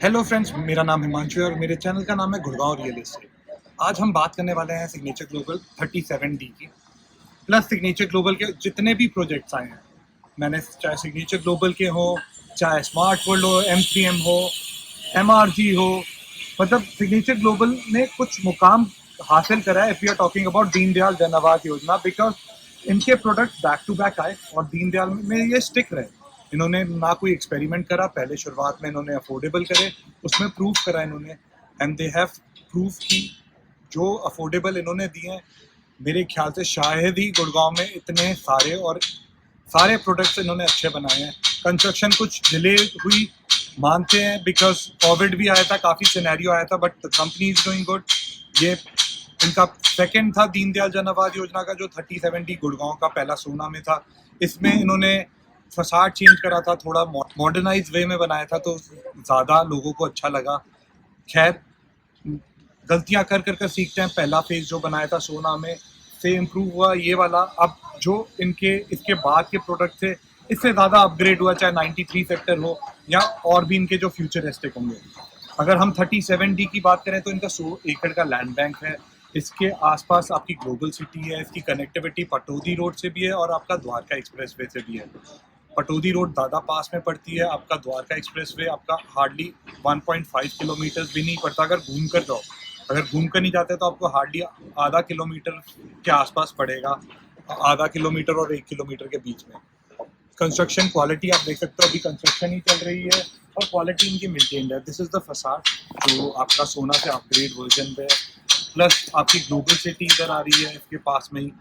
Hello friends, मेरा नाम हिमांशु है और मेरे चैनल का नाम है गुड़गांव रियल एस्टेट। आज हम बात करने वाले हैं सिग्नेचर ग्लोबल 37D की। प्लस सिग्नेचर ग्लोबल के जितने भी प्रोजेक्ट्स आए हैं, मैंने चाहे सिग्नेचर ग्लोबल के हो, चाहे स्मार्ट वर्ल्ड हो, M3M हो, MRG हो, मतलब सिग्नेचर ग्लोबल ने कुछ मुकाम हासिल करा है। If you are talking about Deendayal Jan Awas योजना, बिकॉज इनके प्रोडक्ट बैक टू बैक आए और दीनदयाल में ये स्टिक रहे। इन्होंने ना कोई एक्सपेरिमेंट करा, पहले शुरुआत में इन्होंने अफोर्डेबल करे, उसमें प्रूव करा इन्होंने, एंड दे हैव प्रूव की जो अफोर्डेबल इन्होंने दिए हैं। मेरे ख्याल से शायद ही गुड़गांव में इतने सारे प्रोडक्ट्स इन्होंने अच्छे बनाए हैं। कंस्ट्रक्शन कुछ डिले हुई मानते हैं, बिकॉज कोविड भी आया था, काफ़ी सिनेरियो आया था, but the company is doing good. ये इनका सेकंड था दीनदयाल जन आवास योजना का, जो 37D गुड़गांव का पहला सोना में था। इसमें इन्होंने फसाड चेंज करा था, थोड़ा मॉडर्नाइज वे में बनाया था, तो ज़्यादा लोगों को अच्छा लगा। खैर, गलतियां कर सीखते हैं। पहला फेज जो बनाया था सोना में से इम्प्रूव हुआ ये वाला। अब जो इनके इसके बाद के प्रोडक्ट थे, इससे ज़्यादा अपग्रेड हुआ, चाहे 93 सेक्टर हो या और भी इनके जो फ्यूचरिस्टिक होंगे। अगर हम 37D की बात करें तो इनका 100 एकड़ का लैंड बैंक है। इसके आसपास आपकी ग्लोबल सिटी है, इसकी कनेक्टिविटी पटौदी रोड से भी है और आपका द्वारका एक्सप्रेसवे से भी है। पटौदी रोड दादा पास में पड़ती है, आपका द्वारका एक्सप्रेसवे आपका हार्डली 1.5 किलोमीटर भी नहीं पड़ता अगर घूम कर जाओ। अगर घूम कर नहीं जाते तो आपको हार्डली आधा किलोमीटर के आसपास पड़ेगा, आधा किलोमीटर और 1 किलोमीटर के बीच में। कंस्ट्रक्शन क्वालिटी आप देख सकते हो, अभी कंस्ट्रक्शन ही चल रही है और क्वालिटी इनकी मेंटेन्ड है। दिस इज़ द फसाड जो आपका सोना से अपग्रेड वर्जन पे है। प्लस आपकी ग्लोबल सिटी इधर आ रही है इसके पास में ही।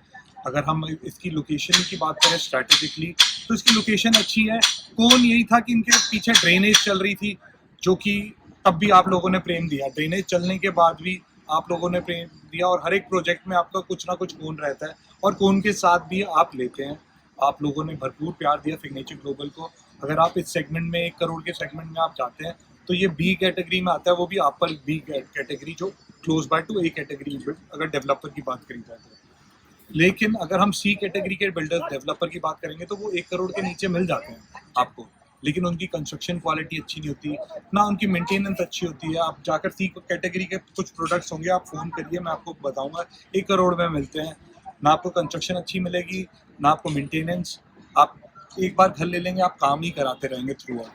अगर हम इसकी लोकेशन की बात करें स्ट्रैटेजिकली, तो इसकी लोकेशन अच्छी है। कौन यही था कि इनके पीछे ड्रेनेज चल रही थी, जो कि तब भी आप लोगों ने प्रेम दिया। ड्रेनेज चलने के बाद भी आप लोगों ने प्रेम दिया, और हर एक प्रोजेक्ट में आपका कुछ ना कुछ कौन रहता है और कौन के साथ भी आप लेते हैं। आप लोगों ने भरपूर प्यार दिया सिग्नेचर ग्लोबल को। अगर आप इस सेगमेंट में 1 करोड़ के सेगमेंट में आप जाते हैं तो ये बी कैटेगरी में आता है, वो भी आपका बी कैटेगरी जो close by two A category अगर डेवलपर की बात करी जाए तो। लेकिन अगर हम सी कैटेगरी के बिल्डर डेवलपर की बात करेंगे तो वो 1 करोड़ के नीचे मिल जाते हैं आपको, लेकिन उनकी कंस्ट्रक्शन क्वालिटी अच्छी नहीं होती ना, उनकी मेंटेनेंस अच्छी होती है। आप जाकर सी कैटेगरी के कुछ प्रोडक्ट्स होंगे, आप फ़ोन करिए, मैं आपको बताऊंगा 1 करोड़ में मिलते हैं। ना आपको कंस्ट्रक्शन अच्छी मिलेगी, ना आपको मेंटेनेंस। आप एक बार घर ले लेंगे, आप काम ही कराते रहेंगे थ्रू आउट,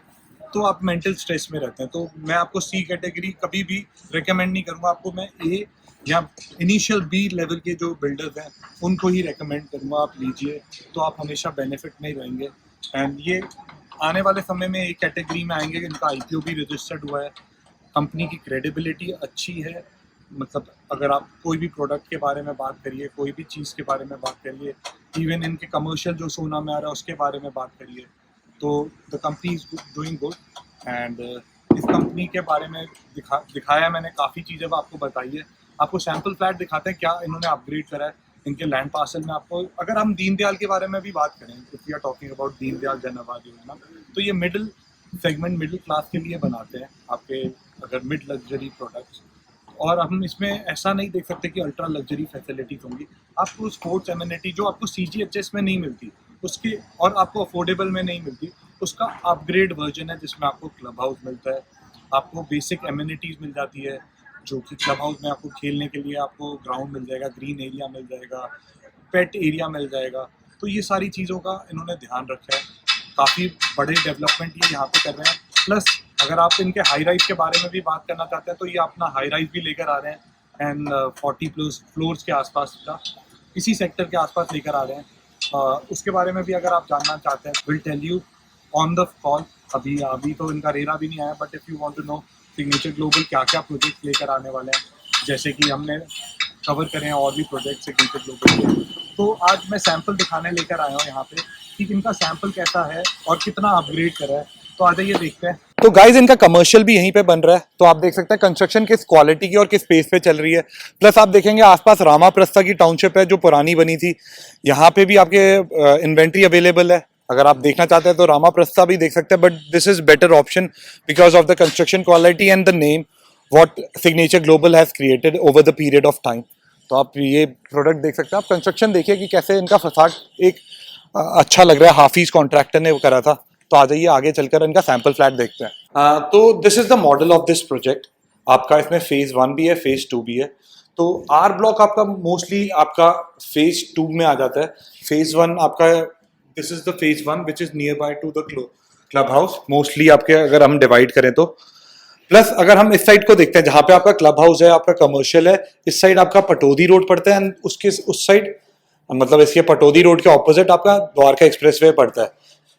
तो आप मेंटल स्ट्रेस में रहते हैं। तो मैं आपको सी कैटेगरी कभी भी रिकमेंड नहीं करूँगा, आपको मैं ए या इनिशियल बी लेवल के जो बिल्डर्स हैं उनको ही रेकमेंड करूँगा, आप लीजिए, तो आप हमेशा बेनिफिट में ही रहेंगे। एंड ये आने वाले समय में एक कैटेगरी में आएंगे, इनका IPO भी रजिस्टर्ड हुआ है, कंपनी की क्रेडिबिलिटी अच्छी है। मतलब अगर आप कोई भी प्रोडक्ट के बारे में बात करिए, कोई भी चीज़ के बारे में बात करिए, इवन इनके कमर्शियल जो सोना में आ रहा है उसके बारे में बात करिए, तो the company is doing good. And इस कंपनी के बारे में दिखाया मैंने, काफ़ी चीज़ें आपको बताई है। आपको सैम्पल फ्लैट दिखाते हैं क्या इन्होंने अपग्रेड करा है इनके लैंड पार्सल में। आपको अगर हम दीनदयाल के बारे में भी बात करें, if we are talking about Deendayal Jan Awas योजना, तो ये मिडिल सेगमेंट, मिडिल क्लास के लिए बनाते हैं आपके, अगर मिड लग्जरी प्रोडक्ट्स। और हम इसमें ऐसा नहीं देख सकते कि अल्ट्रा लग्जरी फैसिलिटीज़ होंगी। आपको स्पोर्ट्स एमिनिटी जो आपको CGHS में नहीं मिलती उसके, और आपको अफोर्डेबल में नहीं मिलती, उसका अपग्रेड वर्जन है जिसमें आपको क्लब हाउस मिलता है, आपको बेसिक एमिनिटीज़ मिल जाती है, जो कि क्लब हाउस में आपको खेलने के लिए आपको ग्राउंड मिल जाएगा, ग्रीन एरिया मिल जाएगा, पेट एरिया मिल जाएगा। तो ये सारी चीज़ों का इन्होंने ध्यान रखा है। काफ़ी बड़े डेवलपमेंट ये यहाँ पे कर रहे हैं। प्लस अगर आप इनके हाई राइज के बारे में भी बात करना चाहते हैं तो ये अपना हाई राइज भी लेकर आ रहे हैं, एंड 40+ फ्लोर्स के आसपास का इसी सेक्टर के आसपास लेकर आ रहे हैं। उसके बारे में भी अगर आप जानना चाहते हैं, will tell you on the call. अभी तो इनका रेरा भी नहीं आया, but if you want to know signature global क्या क्या प्रोजेक्ट लेकर आने वाले हैं, जैसे कि हमने कवर करें हैं और भी प्रोजेक्ट सिग्नेचर ग्लोबल के, तो आज मैं सैंपल दिखाने लेकर आया हूँ यहाँ पे कि इनका सैंपल कैसा है और कितना अपग्रेड करा है। तो आ जाइए देखते हैं। तो गाइज इनका कमर्शियल भी यहीं पे बन रहा है, तो आप देख सकते हैं कंस्ट्रक्शन किस क्वालिटी की और किस स्पेस पे चल रही है। प्लस आप देखेंगे आसपास रामाप्रस्था की टाउनशिप है जो पुरानी बनी थी, यहाँ पे भी आपके इन्वेंट्री अवेलेबल है। अगर आप देखना चाहते हैं तो रामाप्रस्था भी देख सकते हैं, but this is better option because of the construction quality and the name what signature global has created over the period of time. तो आप ये प्रोडक्ट देख सकते हैं। आप कंस्ट्रक्शन देखिए कि कैसे इनका फसाड एक अच्छा लग रहा है, हाफिज कॉन्ट्रैक्टर ने वो करा था। तो आ जाइए आगे चलकर इनका सैंपल फ्लैट देखते हैं। तो this is the model of this project. आपका इसमें फेज 1 भी है, फेज 2 भी है। तो आर ब्लॉक आपका मोस्टली आपका फेज 2 में आ जाता है। फेज 1 आपका, this is the phase 1 which is near by two the club house. Mostly आपके अगर हम डिवाइड करें तो प्लस अगर हम इस साइड को देखते हैं जहां पे आपका क्लब हाउस है, आपका कमर्शियल है, इस साइड आपका पटौदी रोड पड़ता है एंड उसके उस साइड मतलब इसके पटौदी रोड के ऑपोजिट आपका द्वारका एक्सप्रेसवे पड़ता है।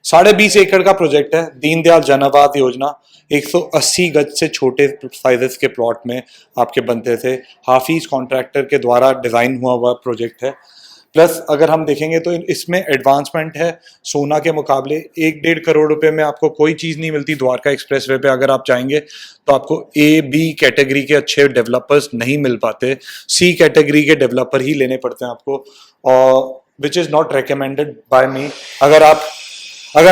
20.5 एकड़ का प्रोजेक्ट है, दीनदयाल जन आवास योजना। 180 गज से छोटे साइजेस के प्लॉट में आपके बनते थे। हाफिज कॉन्ट्रैक्टर के द्वारा डिजाइन हुआ हुआ प्रोजेक्ट है। प्लस अगर हम देखेंगे तो इसमें एडवांसमेंट है सोना के मुकाबले। 1-1.5 करोड़ रुपए में आपको कोई चीज़ नहीं मिलती द्वारका एक्सप्रेसवे पे। अगर आप चाहेंगे तो आपको A-B कैटेगरी के अच्छे डेवलपर्स नहीं मिल पाते, C कैटेगरी के डेवलपर ही लेने पड़ते हैं आपको, और which is not recommended by me. अगर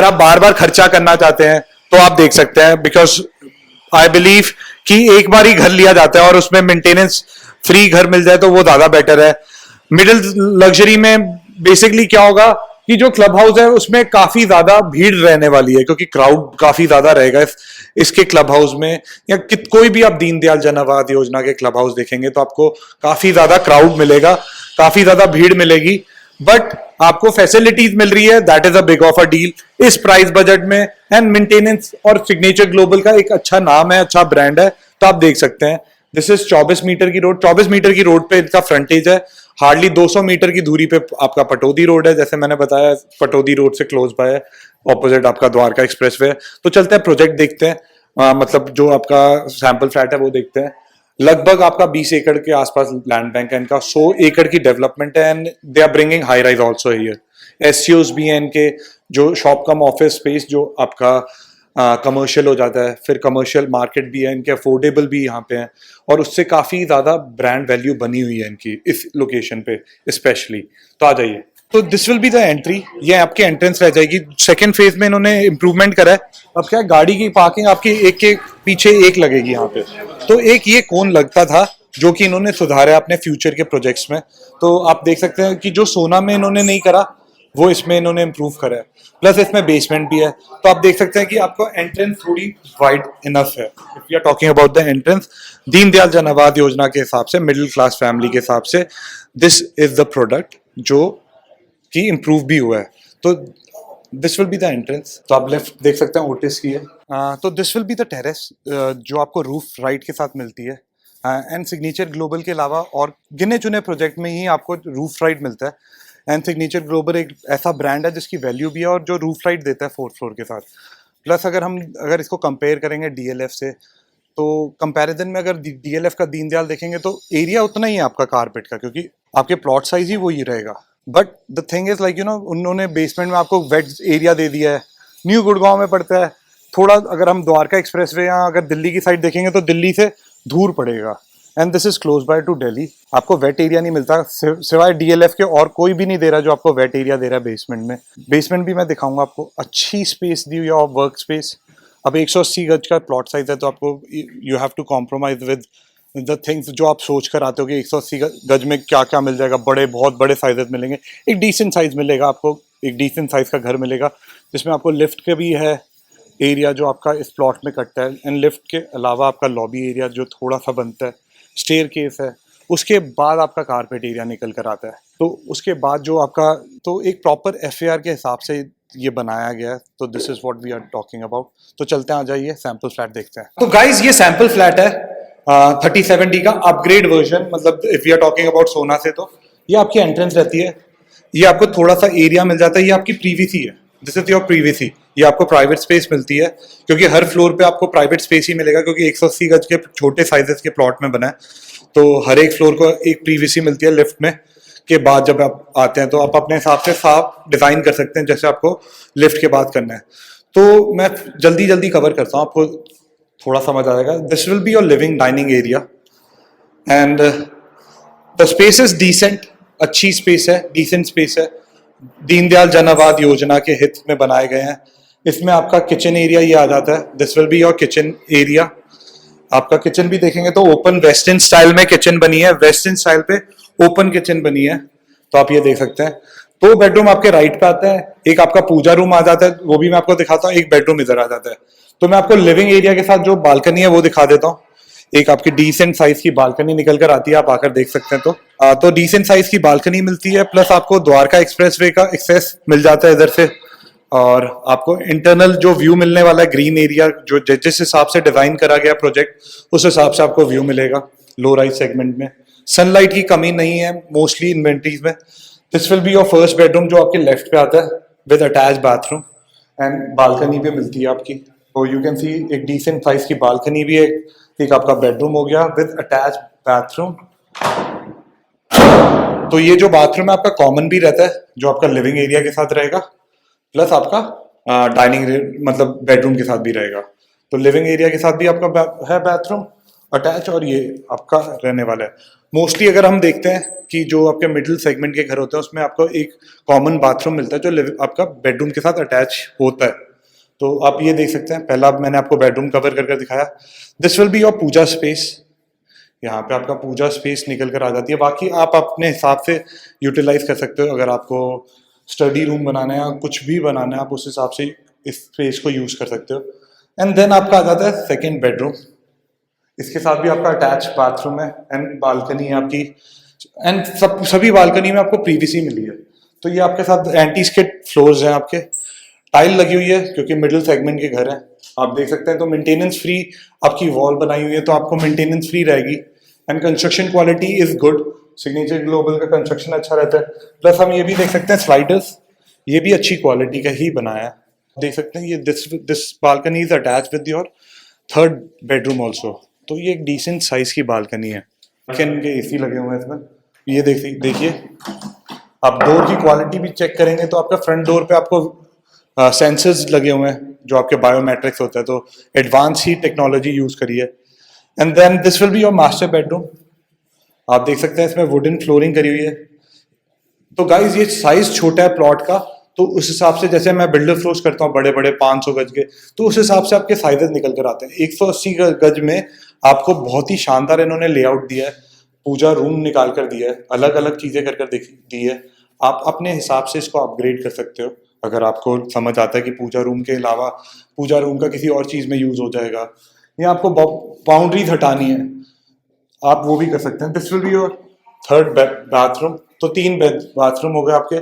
आप बार बार खर्चा करना चाहते हैं तो आप देख सकते हैं, बिकॉज आई बिलीव कि एक बार ही घर लिया जाता है और उसमें मेंटेनेंस फ्री घर मिल जाए तो वो ज्यादा बेटर है। मिडिल लग्जरी में बेसिकली क्या होगा कि जो क्लब हाउस है उसमें काफी ज्यादा भीड़ रहने वाली है, क्योंकि क्राउड काफी ज्यादा रहेगा इसके क्लब हाउस में। या कोई भी आप दीनदयाल जन आवास योजना के क्लब हाउस देखेंगे तो आपको काफी ज्यादा क्राउड मिलेगा, काफी ज्यादा भीड़ मिलेगी, बट आपको फैसिलिटीज मिल रही है। That is a big of a deal इस प्राइस बजट में। एंड मेंटेनेंस और सिग्नेचर ग्लोबल का एक अच्छा नाम है, अच्छा ब्रांड है, तो आप देख सकते हैं। दिस इज 24 मीटर की रोड, 24 मीटर की रोड पे इसका फ्रंटेज है। हार्डली 200 मीटर की दूरी पे आपका पटौदी रोड है, जैसे मैंने बताया पटौदी रोड से क्लोज बाय है, ऑपोजिट आपका द्वारका एक्सप्रेसवे। तो चलते हैं प्रोजेक्ट देखते हैं, मतलब जो आपका सैंपल फ्लैट है वो देखते हैं। लगभग आपका 20 एकड़ के आसपास लैंड बैंक है इनका। 100 एकड़ की डेवलपमेंट है and they are bringing high rise also here. एससीओज भी हैं इनके, जो शॉप कम ऑफिस स्पेस जो आपका कमर्शियल हो जाता है। फिर कमर्शियल मार्केट भी है इनके, अफोर्डेबल भी यहाँ पे है, और उससे काफ़ी ज़्यादा ब्रांड वैल्यू बनी हुई है इनकी इस लोकेशन पे स्पेशली। तो आ जाइए। तो this will be the entry, ये आपकी एंट्रेंस रह जाएगी। सेकंड फेज में इन्होंने इंप्रूवमेंट करा है। अब क्या है, गाड़ी की पार्किंग आपकी एक के पीछे एक लगेगी यहाँ पे। तो एक ये कोन लगता था जो कि इन्होंने सुधारा अपने फ्यूचर के प्रोजेक्ट्स में। तो आप देख सकते हैं कि जो सोना में इन्होंने नहीं करा वो इसमें इन्होंने इम्प्रूव करा है। प्लस इसमें बेसमेंट भी है, तो आप देख सकते हैं कि आपको एंट्रेंस थोड़ी वाइड इनफ है। If you are talking about the entrance, Deendayal Jan Awas योजना के हिसाब से, मिडिल क्लास फैमिली के हिसाब से, दिस इज द प्रोडक्ट जो कि इम्प्रूव भी हुआ है। तो this will be the entrance. तो आप लेफ्ट देख सकते हैं ओटिस की है। तो this will be the terrace जो आपको रूफ राइट के साथ मिलती है। एंड सिग्नेचर ग्लोबल के अलावा और गिने चुने प्रोजेक्ट में ही आपको रूफ राइट मिलता है। एंड सिग्नेचर ग्लोबल एक ऐसा ब्रांड है जिसकी वैल्यू भी है और जो रूफ राइट देता है 4th फ्लोर के साथ। प्लस अगर इसको कंपेयर करेंगे डीएलएफ से, तो कंपैरिजन में अगर डीएलएफ का दीनदयाल देखेंगे तो एरिया उतना ही है आपका कारपेट का, क्योंकि आपके प्लॉट साइज ही वही रहेगा। But the thing is like उन्होंने बेसमेंट में आपको वेट एरिया दे दिया है। न्यू गुड़गांव में पड़ता है थोड़ा, अगर हम द्वारका एक्सप्रेसवे या अगर दिल्ली की साइड देखेंगे तो दिल्ली से दूर पड़ेगा। And this is close by two Delhi. आपको वेट एरिया नहीं मिलता सिवाय डीएलएफ के, और कोई भी नहीं दे रहा जो आपको वेट एरिया दे रहा है बेसमेंट में। बेसमेंट भी मैं दिखाऊंगा आपको, अच्छी स्पेस दी हुई है और वर्क स्पेस। अब 180 गज का प्लॉट साइज है, तो आपको you have to compromise with the things जो आप सोच कर आते हो कि 180 गज में क्या क्या मिल जाएगा। बहुत बड़े साइजेस मिलेंगे, एक डिसेंट साइज मिलेगा आपको, एक डिसेंट साइज का घर मिलेगा जिसमें आपको लिफ्ट के भी है एरिया जो आपका इस प्लॉट में कटता है। एंड लिफ्ट के अलावा आपका लॉबी एरिया जो थोड़ा सा बनता है, स्टेयर केस है, उसके बाद आपका कारपेट एरिया निकल कर आता है। तो उसके बाद जो आपका, तो एक प्रॉपर एफएआर के हिसाब से ये बनाया गया है। तो this is what we are talking about. तो चलते हैं, आ जाइए सैंपल फ्लैट देखते हैं। तो गाइज ये सैंपल फ्लैट है 37D का अपग्रेड वर्जन। मतलब if you are talking about सोना से, तो ये आपकी एंट्रेंस रहती है। ये आपको थोड़ा सा एरिया मिल जाता है, ये आपकी प्रीवीसी है, दिस इज योर प्रीवीसी। ये आपको प्राइवेट स्पेस मिलती है, क्योंकि हर फ्लोर पे आपको प्राइवेट स्पेस ही मिलेगा, क्योंकि 180 गज के छोटे साइजेस के प्लॉट में बना है। तो हर एक फ्लोर को एक प्रीवीसी मिलती है लिफ्ट में। के बाद जब आप आते हैं तो आप अपने हिसाब से साफ डिजाइन कर सकते हैं जैसे आपको लिफ्ट के बाद करना है। तो मैं जल्दी कवर करता हूँ, आपको थोड़ा समझ आ जाएगा। This will be your living dining area and the space is decent, अच्छी स्पेस है, डिसेंट स्पेस है। दीनदयाल जन आवास योजना के हित में बनाए गए हैं। इसमें आपका किचन एरिया ये आ जाता है। This will be your kitchen area. आपका किचन भी देखेंगे तो ओपन वेस्टर्न स्टाइल में किचन बनी है, वेस्टर्न स्टाइल पे ओपन किचन बनी है। तो आप ये देख सकते हैं। 2 बेडरूम आपके राइट पे आता है, एक आपका पूजा रूम आ जाता है, वो भी मैं आपको दिखाता हूँ, एक बेडरूम इधर आ जाता है। तो मैं आपको लिविंग एरिया के साथ जो बालकनी है वो दिखा देता हूँ। एक आपकी डिसेंट साइज की बालकनी निकल कर आती है, आप आकर देख सकते हैं। तो डिसेंट साइज की बालकनी मिलती है, प्लस आपको द्वारका एक्सप्रेसवे का एक्सेस मिल जाता है इधर से, और आपको इंटरनल जो व्यू मिलने वाला है ग्रीन एरिया, जो जिस हिसाब से डिजाइन करा गया प्रोजेक्ट उस हिसाब से आपको व्यू मिलेगा लो राइज सेगमेंट में। सनलाइट की कमी नहीं है मोस्टली इन्वेंट्रीज में। This will be your first bedroom जो आपके लेफ्ट पे आता है with attach bathroom and balcony भी मिलती है आपकी। तो यू कैन सी एक डिसेंट साइज की बालकनी भी है, एक आपका बेडरूम हो गया विद अटैच बाथरूम। तो ये जो बाथरूम है आपका कॉमन भी रहता है जो आपका लिविंग एरिया के साथ रहेगा, प्लस आपका डाइनिंग मतलब बेडरूम के साथ भी रहेगा। तो लिविंग एरिया के साथ भी आपका है बाथरूम अटैच, और ये आपका रहने वाला है। मोस्टली अगर हम देखते हैं कि जो आपके मिडिल सेगमेंट के घर होते हैं उसमें आपको एक कॉमन बाथरूम मिलता है जो आपका बेडरूम के साथ अटैच होता है। तो आप ये देख सकते हैं, पहला मैंने आपको बेडरूम कवर करके दिखाया। This will be your puja space. यहाँ पे आपका पूजा स्पेस निकल कर आ जाती है। बाकी आप अपने हिसाब से यूटिलाइज कर सकते हो, अगर आपको स्टडी रूम बनाना है या कुछ भी बनाना है आप उस हिसाब से इस स्पेस को यूज कर सकते हो। एंड देन आपका आ जाता है सेकेंड बेडरूम। इसके साथ भी आपका अटैच बाथरूम है एंड बालकनी है आपकी, एंड सभी बालकनी में आपको पीवीसी मिली है। तो ये आपके साथ एंटी स्किड फ्लोर्स हैं, आपके टाइल लगी हुई है क्योंकि मिडिल सेगमेंट के घर है, आप देख सकते हैं। तो मेंटेनेंस फ्री आपकी वॉल बनाई हुई है, तो आपको मेंटेनेंस फ्री रहेगी। And construction quality is good, signature global का कंस्ट्रक्शन अच्छा रहता है। प्लस हम ये भी देख सकते हैं स्लाइडर्स, ये भी अच्छी क्वालिटी का ही बनाया है, देख सकते हैं। ये this balcony is attach with your third bedroom also. तो ये एक डिसेंट साइज की बालकनी है। के एसी लगे हुए हैं इसमें, ये देखिए। आप डोर की क्वालिटी भी चेक करेंगे तो आपका फ्रंट डोर पे आपको सेंसर्स लगे हुए हैं जो आपके बायोमेट्रिक्स होता है, तो एडवांस ही टेक्नोलॉजी यूज करी है। And then this will be your master bedroom. आप देख सकते हैं इसमें वुडन फ्लोरिंग करी हुई है। तो गाइज ये साइज छोटा है प्लॉट का, तो उस हिसाब से जैसे मैं बिल्डर फ्लोर्स करता हूँ बड़े बड़े 500 गज के, तो उस हिसाब से आपके साइजेस निकल कर आते हैं। 180 गज में आपको बहुत ही शानदार इन्होंने लेआउट दिया है, पूजा रूम निकाल कर दिया है, अलग अलग चीजें कर दी है। आप अपने हिसाब से इसको अपग्रेड कर सकते हो अगर आपको समझ आता है कि पूजा रूम के अलावा पूजा रूम का किसी और चीज में यूज हो जाएगा, या आपको बाउंड्रीज हटानी है, आप वो भी कर सकते हैं। This will be your third bathroom. तो 3 बाथरूम हो गए आपके,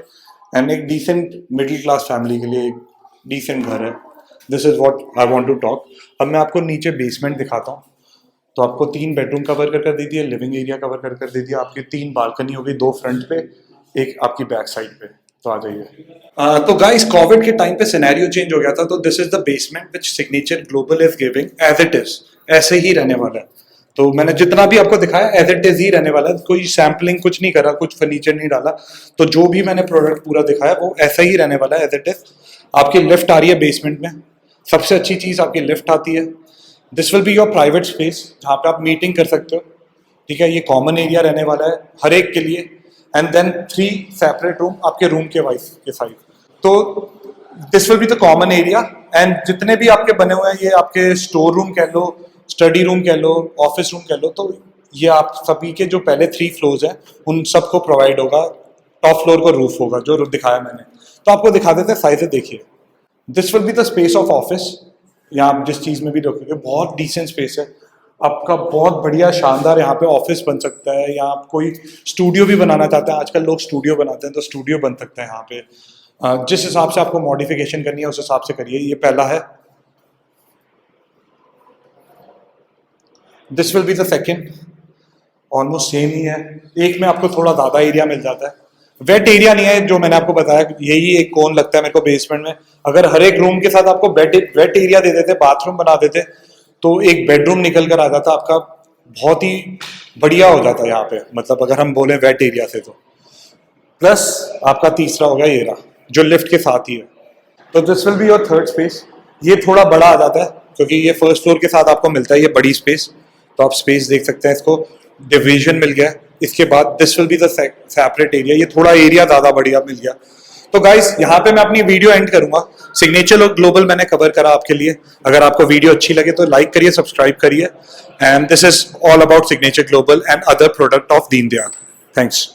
एंड एक डिसेंट मिडिल क्लास फैमिली के लिए एक डिसेंट घर है। This is what I want to talk. अब मैं आपको नीचे बेसमेंट दिखाता हूँ। तो आपको 3 बेडरूम कवर कर दे दिए, लिविंग एरिया कवर कर दे दिया, आपकी 3 बालकनी हो गई, 2 फ्रंट पे, एक आपकी बैक साइड पे। तो आ जाइए। तो गाइस कोविड के टाइम पे सिनेरियो चेंज हो गया था, तो this is the basement which signature global is giving as it is, ऐसे ही रहने वाला है। तो मैंने जितना भी आपको दिखाया एज इट इज ही रहने वाला है, कोई सैम्पलिंग कुछ नहीं करा, कुछ फर्नीचर नहीं डाला। तो जो भी मैंने प्रोडक्ट पूरा दिखाया वो ऐसा ही रहने वाला है एज इट इज। आपकी लिफ्ट आ रही है बेसमेंट में, सबसे अच्छी चीज आपकी लिफ्ट आती है। This will be your private space जहाँ पे आप मीटिंग कर सकते हो, ठीक है। ये कॉमन एरिया रहने वाला है हर एक के लिए। एंड देन 3 सेपरेट रूम आपके रूम के वाइज के साइड। तो this will be the common area, and जितने भी आपके बने हुए हैं ये आपके स्टोर रूम कह लो, स्टडी रूम कह लो, ऑफिस रूम कह लो, तो ये आप सभी के जो पहले 3 फ्लोर्स हैं उन सबको प्रोवाइड होगा। टॉप फ्लोर को रूफ होगा जो दिखाया मैंने। तो आपको दिखा देते हैं साइज देखिए। This will be the space of office. यहाँ आप जिस चीज़ में भी रखोगे बहुत डिसेंट स्पेस है आपका, बहुत बढ़िया शानदार यहाँ पे ऑफिस बन सकता है, या आप कोई स्टूडियो भी बनाना चाहते हैं, आजकल लोग स्टूडियो बनाते हैं, तो स्टूडियो बन सकता है यहाँ पे। जिस हिसाब से आपको मॉडिफिकेशन करनी है उस हिसाब से करिए। ये पहला है। This will be the second, almost same ही है। एक में आपको थोड़ा ज़्यादा एरिया मिल जाता है, वेट एरिया नहीं है जो मैंने आपको बताया, यही एक कोन लगता है मेरे को बेसमेंट में। अगर हर एक रूम के साथ आपको वेट एरिया दे देते, बाथरूम बना देते, तो एक बेडरूम निकल कर आ जाता आपका, बहुत ही बढ़िया हो जाता है यहाँ पे। मतलब अगर हम बोले वेट एरिया से, तो प्लस आपका तीसरा हो गया ये रहा जो लिफ्ट के साथ ही है। तो this will be your third space. ये थोड़ा बड़ा आ जाता है क्योंकि ये फर्स्ट फ्लोर के साथ आपको मिलता है ये बड़ी स्पेस। तो आप स्पेस देख सकते हैं, इसको डिवीजन मिल गया। इसके बाद this will be the separate area, ये थोड़ा एरिया ज्यादा बढ़िया मिल गया। तो गाइस यहाँ पे मैं अपनी वीडियो एंड करूंगा। सिग्नेचर ग्लोबल मैंने कवर करा आपके लिए। अगर आपको वीडियो अच्छी लगे तो लाइक करिए, सब्सक्राइब करिए। And this is all about signature global and other product of Deendayal. Thanks.